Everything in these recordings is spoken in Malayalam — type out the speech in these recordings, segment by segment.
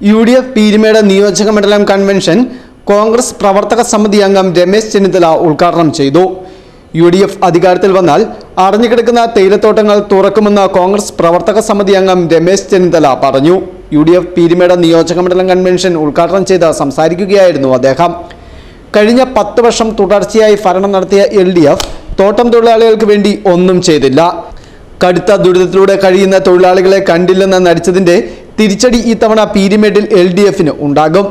UDF പീരുമേട് നിയോജക മണ്ഡലം കൺവെൻഷൻ കോൺഗ്രസ് പ്രവർത്തക സമിതി അംഗം രമേശ് ചെന്നിത്തല ഉദ്ഘാടനം ചെയ്തു. UDF അധികാരത്തിൽ വന്നാൽ അടഞ്ഞുകിടക്കുന്ന തേയിലത്തോട്ടങ്ങൾ തുറക്കുമെന്ന് കോൺഗ്രസ് പ്രവർത്തക സമിതി അംഗം രമേശ് ചെന്നിത്തല പറഞ്ഞു. UDF പീരുമേട് നിയോജക മണ്ഡലം കൺവെൻഷൻ ഉദ്ഘാടനം ചെയ്ത് സംസാരിക്കുകയായിരുന്നു അദ്ദേഹം. കഴിഞ്ഞ 10 വർഷം തുടർച്ചയായി ഭരണം നടത്തിയ LDF തോട്ടം തൊഴിലാളികൾക്ക് വേണ്ടി ഒന്നും ചെയ്തില്ല. കടുത്ത ദുരിതത്തിലൂടെ കഴിയുന്ന തൊഴിലാളികളെ കണ്ടില്ലെന്ന് നടിച്ചതിന്റെ തിരിച്ചടി ഇത്തവണ പീരുമേട്ടിൽ LDFന് ഉണ്ടാകും.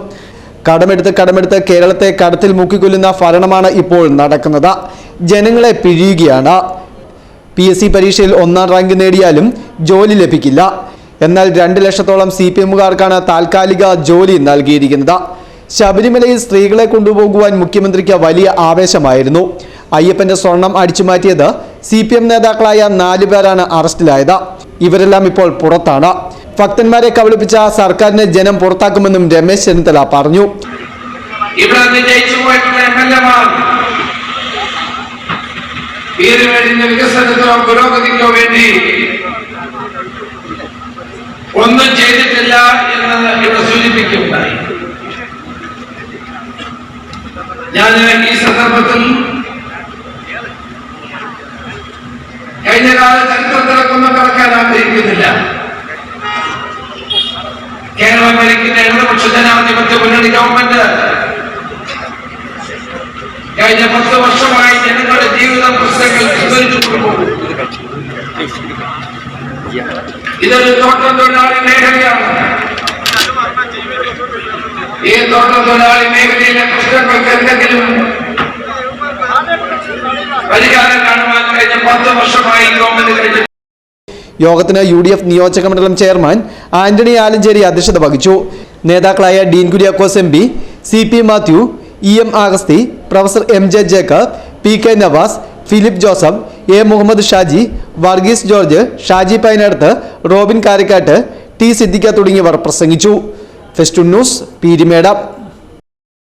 കടമെടുത്ത് കേരളത്തെ കടത്തിൽ മുക്കിക്കൊല്ലുന്ന ഭരണമാണ് ഇപ്പോൾ നടക്കുന്നത്. ജനങ്ങളെ പിഴിയുകയാണ്. PSC പരീക്ഷയിൽ 1ാം റാങ്ക് നേടിയാലും ജോലി ലഭിക്കില്ല. എന്നാൽ 2 ലക്ഷത്തോളം CPMകാർക്കാണ് താൽക്കാലിക ജോലി നൽകിയിരിക്കുന്നത്. ശബരിമലയിൽ സ്ത്രീകളെ കൊണ്ടുപോകുവാൻ മുഖ്യമന്ത്രിക്ക് വലിയ ആവേശമായിരുന്നു. അയ്യപ്പന്റെ സ്വർണം അടിച്ചുമാറ്റിയത് CPM നേതാക്കളായ 4 പേരാണ് അറസ്റ്റിലായത്. ഇവരെല്ലാം ഇപ്പോൾ പുറത്താണ്. ഭക്തന്മാരെ കബളിപ്പിച്ച സർക്കാരിനെ ജനം പുറത്താക്കുമെന്നും രമേശ് ചെന്നിത്തല പറഞ്ഞു. വികസനത്തിനോ പുരോഗതിക്കോ വേണ്ടി ഒന്നും ചെയ്തിട്ടില്ല എന്ന് ഇവിടെ സൂചിപ്പിക്കുകയുണ്ടായി. ഞാൻ ഈ സന്ദർഭത്തിൽ കഴിഞ്ഞ കാല ചരിത്രത്തിലൊന്നും കടക്കാൻ ആഗ്രഹിക്കുന്നില്ല. കേരളം ഭരിക്കുന്ന ഇടതുപക്ഷ ജനാധിപത്യ മുന്നണി ഗവൺമെന്റ് കഴിഞ്ഞ 10 വർഷമായി ജനങ്ങളുടെ ജീവിത പ്രശ്നങ്ങൾ വിസ്മരിച്ചു കൊണ്ടുപോകും. ഇതൊരു തോട്ടം തൊഴിലാളി മേഖലയാണ്. ഈ തോട്ടം തൊഴിലാളി മേഖലയിലെ പ്രശ്നങ്ങൾക്ക് എന്തെങ്കിലും പരിഹാരം കാണുവാൻ കഴിഞ്ഞ 10 വർഷമായി ഗവൺമെന്റ് കഴിഞ്ഞു. യോഗത്തിന് UDF നിയോജക മണ്ഡലം ചെയർമാൻ ആന്റണി ആലഞ്ചേരി അധ്യക്ഷത വഹിച്ചു. നേതാക്കളായ Dean Kuriakose MP, CP Mathew, EM Augusthy, professor MJ Jacob, PK Navas, Philip Joseph, A Muhammad Shaji, Varghese George, Shaji Painadath, Robin Karikkattu, T Siddique തുടങ്ങിയവർ പ്രസംഗിച്ചു. Fest news, Peermade.